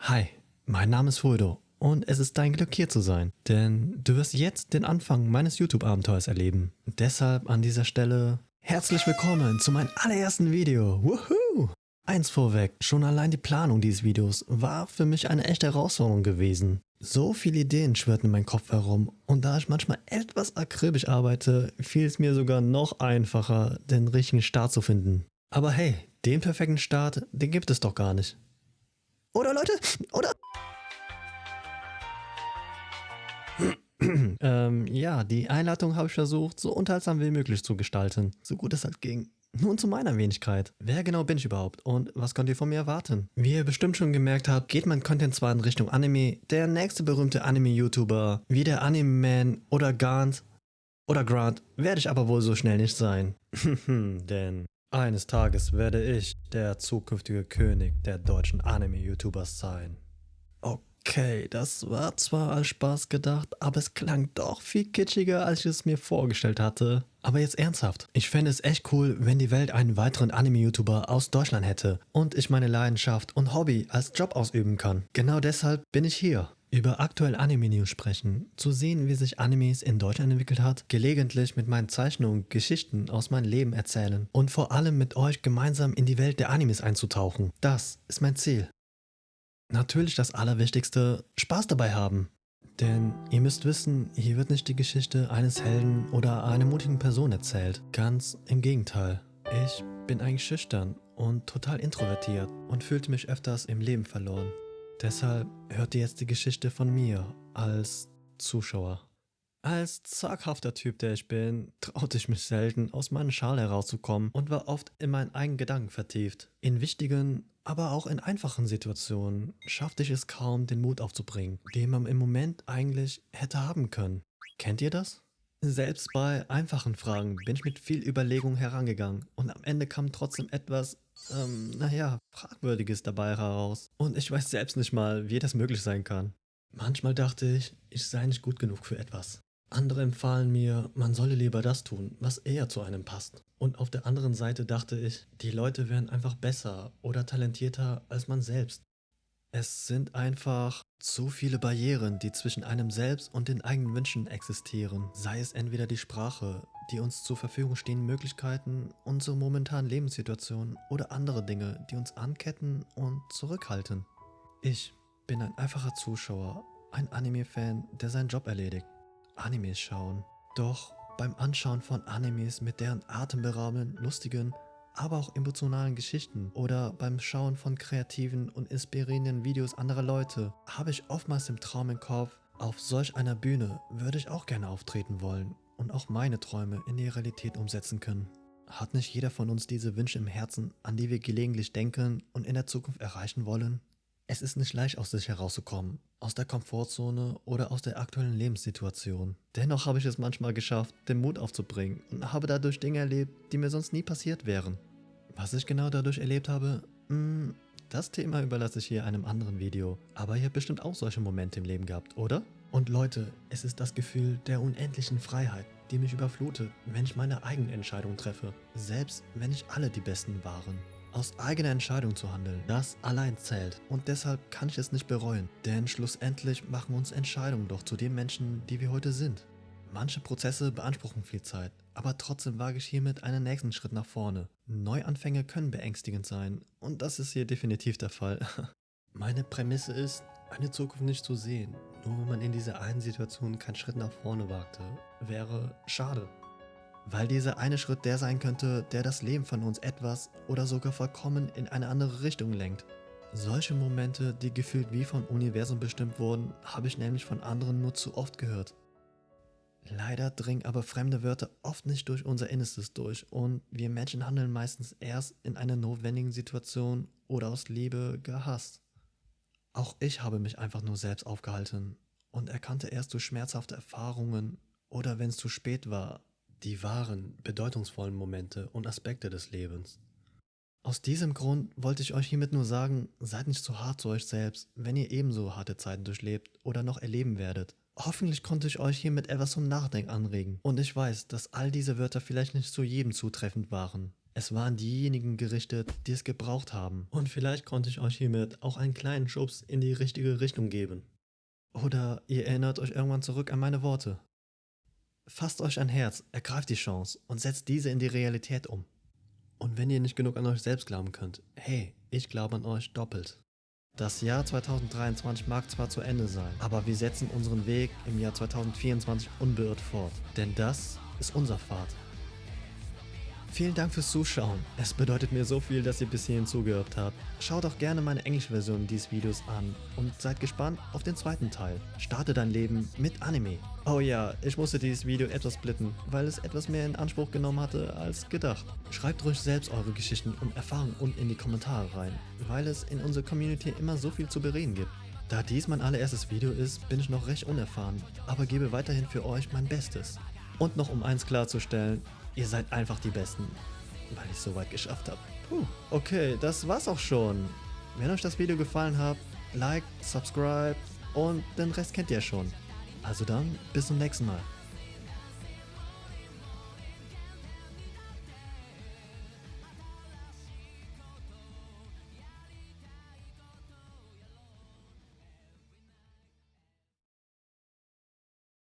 Hi, mein Name ist Fuldo und es ist dein Glück hier zu sein, denn du wirst jetzt den Anfang meines YouTube-Abenteuers erleben. Deshalb an dieser Stelle herzlich willkommen zu meinem allerersten Video. Woohoo! Eins vorweg, schon allein die Planung dieses Videos war für mich eine echte Herausforderung gewesen. So viele Ideen schwirrten in meinem Kopf herum und da ich manchmal etwas akribisch arbeite, fiel es mir sogar noch einfacher, den richtigen Start zu finden. Aber hey, den perfekten Start, den gibt es doch gar nicht. Oder Leute? Oder? Ja, die Einleitung habe ich versucht, so unterhaltsam wie möglich zu gestalten, so gut es halt ging. Nun zu meiner Wenigkeit. Wer genau bin ich überhaupt und was könnt ihr von mir erwarten? Wie ihr bestimmt schon gemerkt habt, geht mein Content zwar in Richtung Anime, der nächste berühmte Anime-YouTuber, wie der Anime-Man oder Grant, werde ich aber wohl so schnell nicht sein. Denn eines Tages werde ich der zukünftige König der deutschen Anime-YouTubers sein. Okay, das war zwar als Spaß gedacht, aber es klang doch viel kitschiger, als ich es mir vorgestellt hatte. Aber jetzt ernsthaft. Ich fände es echt cool, wenn die Welt einen weiteren Anime-YouTuber aus Deutschland hätte und ich meine Leidenschaft und Hobby als Job ausüben kann. Genau deshalb bin ich hier. Über aktuelle Anime-News sprechen, zu sehen, wie sich Animes in Deutschland entwickelt hat, gelegentlich mit meinen Zeichnungen Geschichten aus meinem Leben erzählen und vor allem mit euch gemeinsam in die Welt der Animes einzutauchen. Das ist mein Ziel. Natürlich das Allerwichtigste, Spaß dabei haben. Denn ihr müsst wissen, hier wird nicht die Geschichte eines Helden oder einer mutigen Person erzählt. Ganz im Gegenteil. Ich bin eigentlich schüchtern und total introvertiert und fühlte mich öfters im Leben verloren. Deshalb hört ihr jetzt die Geschichte von mir als Zuschauer. Als zaghafter Typ, der ich bin, traute ich mich selten, aus meinem Schal herauszukommen und war oft in meinen eigenen Gedanken vertieft. In wichtigen, aber auch in einfachen Situationen schaffte ich es kaum, den Mut aufzubringen, den man im Moment eigentlich hätte haben können. Kennt ihr das? Selbst bei einfachen Fragen bin ich mit viel Überlegung herangegangen und am Ende kam trotzdem etwas, Fragwürdiges dabei heraus. Und ich weiß selbst nicht mal, wie das möglich sein kann. Manchmal dachte ich sei nicht gut genug für etwas. Andere empfahlen mir, man solle lieber das tun, was eher zu einem passt. Und auf der anderen Seite dachte ich, die Leute wären einfach besser oder talentierter als man selbst. Es sind einfach zu viele Barrieren, die zwischen einem selbst und den eigenen Wünschen existieren. Sei es entweder die Sprache, die uns zur Verfügung stehenden Möglichkeiten, unsere momentanen Lebenssituationen oder andere Dinge, die uns anketten und zurückhalten. Ich bin ein einfacher Zuschauer, ein Anime-Fan, der seinen Job erledigt. Animes schauen. Doch beim Anschauen von Animes mit deren atemberaubenden, lustigen, aber auch emotionalen Geschichten oder beim Schauen von kreativen und inspirierenden Videos anderer Leute habe ich oftmals im Traum im Kopf, auf solch einer Bühne würde ich auch gerne auftreten wollen und auch meine Träume in die Realität umsetzen können. Hat nicht jeder von uns diese Wünsche im Herzen, an die wir gelegentlich denken und in der Zukunft erreichen wollen? Es ist nicht leicht, aus sich herauszukommen, aus der Komfortzone oder aus der aktuellen Lebenssituation. Dennoch habe ich es manchmal geschafft, den Mut aufzubringen und habe dadurch Dinge erlebt, die mir sonst nie passiert wären. Was ich genau dadurch erlebt habe, das Thema überlasse ich hier einem anderen Video. Aber ihr habt bestimmt auch solche Momente im Leben gehabt, oder? Und Leute, es ist das Gefühl der unendlichen Freiheit, die mich überflutet, wenn ich meine eigenen Entscheidungen treffe, selbst wenn nicht alle die besten waren. Aus eigener Entscheidung zu handeln, das allein zählt und deshalb kann ich es nicht bereuen, denn schlussendlich machen uns Entscheidungen doch zu den Menschen, die wir heute sind. Manche Prozesse beanspruchen viel Zeit, aber trotzdem wage ich hiermit einen nächsten Schritt nach vorne. Neuanfänge können beängstigend sein und das ist hier definitiv der Fall. Meine Prämisse ist, eine Zukunft nicht zu sehen, nur wenn man in dieser einen Situation keinen Schritt nach vorne wagte, wäre schade. Weil dieser eine Schritt der sein könnte, der das Leben von uns etwas oder sogar vollkommen in eine andere Richtung lenkt. Solche Momente, die gefühlt wie vom Universum bestimmt wurden, habe ich nämlich von anderen nur zu oft gehört. Leider dringen aber fremde Wörter oft nicht durch unser Innerstes durch und wir Menschen handeln meistens erst in einer notwendigen Situation oder aus Liebe gehasst. Auch ich habe mich einfach nur selbst aufgehalten und erkannte erst durch schmerzhafte Erfahrungen oder wenn es zu spät war, die wahren, bedeutungsvollen Momente und Aspekte des Lebens. Aus diesem Grund wollte ich euch hiermit nur sagen, seid nicht zu hart zu euch selbst, wenn ihr ebenso harte Zeiten durchlebt oder noch erleben werdet. Hoffentlich konnte ich euch hiermit etwas zum Nachdenken anregen. Und ich weiß, dass all diese Wörter vielleicht nicht zu jedem zutreffend waren. Es waren diejenigen gerichtet, die es gebraucht haben. Und vielleicht konnte ich euch hiermit auch einen kleinen Schubs in die richtige Richtung geben. Oder ihr erinnert euch irgendwann zurück an meine Worte. Fasst euch ein Herz, ergreift die Chance und setzt diese in die Realität um. Und wenn ihr nicht genug an euch selbst glauben könnt, hey, ich glaube an euch doppelt. Das Jahr 2023 mag zwar zu Ende sein, aber wir setzen unseren Weg im Jahr 2024 unbeirrt fort. Denn das ist unser Pfad. Vielen Dank fürs Zuschauen. Es bedeutet mir so viel, dass ihr bis hierhin zugehört habt. Schaut auch gerne meine englische Version dieses Videos an und seid gespannt auf den zweiten Teil. Starte dein Leben mit Anime. Oh ja, ich musste dieses Video etwas splitten, weil es etwas mehr in Anspruch genommen hatte als gedacht. Schreibt ruhig selbst eure Geschichten und Erfahrungen unten in die Kommentare rein, weil es in unserer Community immer so viel zu bereden gibt. Da dies mein allererstes Video ist, bin ich noch recht unerfahren, aber gebe weiterhin für euch mein Bestes. Und noch um eins klarzustellen, ihr seid einfach die Besten, weil ich es so weit geschafft habe. Okay, das war's auch schon. Wenn euch das Video gefallen hat, liked, subscribe und den Rest kennt ihr schon. Also dann, bis zum nächsten Mal.